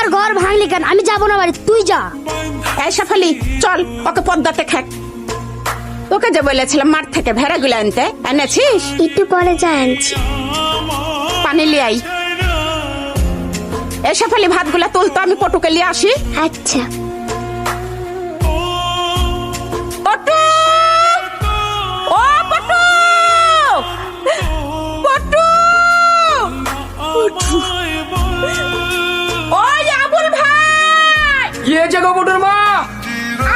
আমার ঘর ভাঙলি কেন? আমি যাবো না বাড়ি, তুই যা। এই শেফালি চল, ওকে পদ্মাতে খাক। তোকে যে বলেছিলাম মাঠ থেকে ভেড়াগুলো আনতে, এনেছিস? একটু পরে যা আনছি। পানি লিয়ে আই। এই শেফালি ভাতগুলা তুলতো, আমি পটুকে লিয়ে আসি। আচ্ছা। পটু, ও পটু, পটু, ওই আবুল ভাই, কি হয়েছে গো পটুর মা?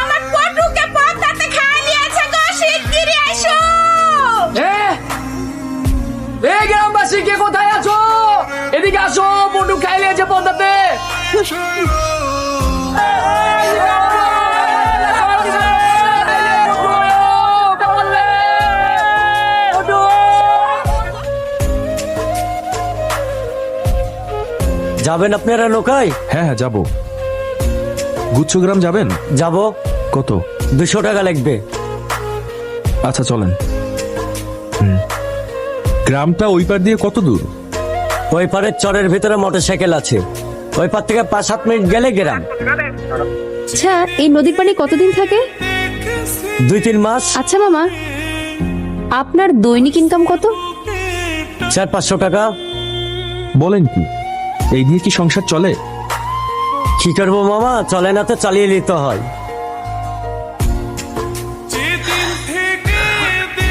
আমার পটুকে পদ্মাতে খাইয়ে নিয়েছে গো, শিগগিরই এসো। এই গ্রামবাসী কে কোথায় আছো? এদিকে আসো, পটু খাই নিয়েছে পদ্মাতে। যাবেন আপনারা নৌকায়? হ্যাঁ হ্যাঁ যাবো। গুচ্ছগ্রাম যাবেন? যাব। কত? 200 টাকা লাগবে। আচ্ছা চলেন। গ্রামটা ওই পার দিয়ে কত দূর? ওই পারের চরের ভিতরে মোটরসাইকেল আছে, ওই পার থেকে 5-7 মিনিট গেলে গ্রাম। আচ্ছা, এই নদীর পানি কতদিন থাকে? 2-3 মাস। আচ্ছা মামা, আপনার দৈনিক ইনকাম কত? 400-500 টাকা। বলেন কি, এই দিয়ে কি সংসার চলে? কি করবো মামা, চলে না তো চালিয়ে নিতে হয়।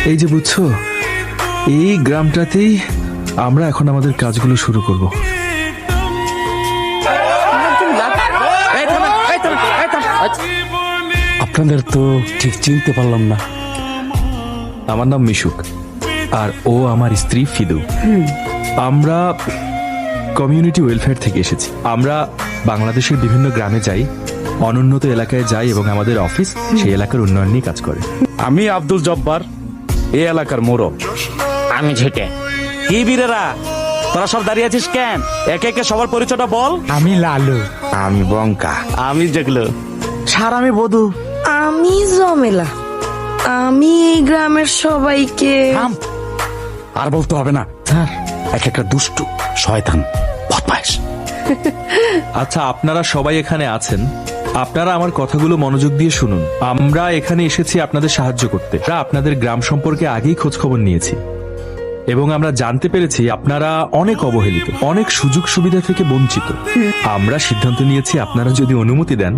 এই যে বুঝছো, এই গ্রামটাতেই আমরা এখন আমাদের কাজগুলো শুরু করব। আপনাদের তো ঠিক চিনতে পারলাম না। আমার নাম মিশুক, আর ও আমার স্ত্রী ফিদু। আমরা কমিউনিটি ওয়েলফেয়ার থেকে এসেছি। আমরা বাংলাদেশের বিভিন্ন গ্রামে যাই, অনুন্নত এলাকায় যাই এবং আমাদের অফিস সেই এলাকার উন্নয়ন নিয়ে কাজ করে। আমি আব্দুল জব্বার, এই এলাকার মোড়ল। আমি ঝেটে। কি বীরেরা, তোরা সব দাঁড়িয়ে আছিস কেন? একে একে সবার পরিচয়টা বল। আমি লালু। আমি বঙ্কা। আমি যেগুলো স্যার আমি বধু। আমি জমেলা। আমি এই গ্রামের সবাইকে থাম, আর বলতে হবে না স্যার। এক একটা দুষ্টু শয়তান বদমাইশ। আচ্ছা, আপনারা সবাই এখানে আছেন, আপনারা আমার কথাগুলো মনোযোগ দিয়ে শুনুন। আমরা এখানে এসেছি আপনাদের সাহায্য করতে। আমরা আপনাদের গ্রাম সম্পর্কে আগেই খোঁজ খবর নিয়েছি এবং আমরা জানতে পেরেছি আপনারা অনেক অবহেলিত, অনেক সুযোগ সুবিধা থেকে বঞ্চিত। আমরা সিদ্ধান্ত নিয়েছি, আপনারা যদি অনুমতি দেন,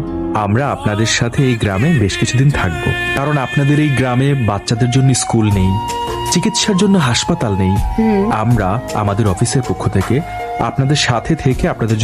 আমরা আপনাদের সাথে এই গ্রামে বেশ কিছুদিন থাকব। কারণ আপনাদের এই গ্রামে বাচ্চাদের জন্য স্কুল নেই, চিকিৎসার জন্য হাসপাতাল নেই। আমরা আমাদের অফিসের পক্ষ থেকে আপনাদের সাথে থেকে আপনাদের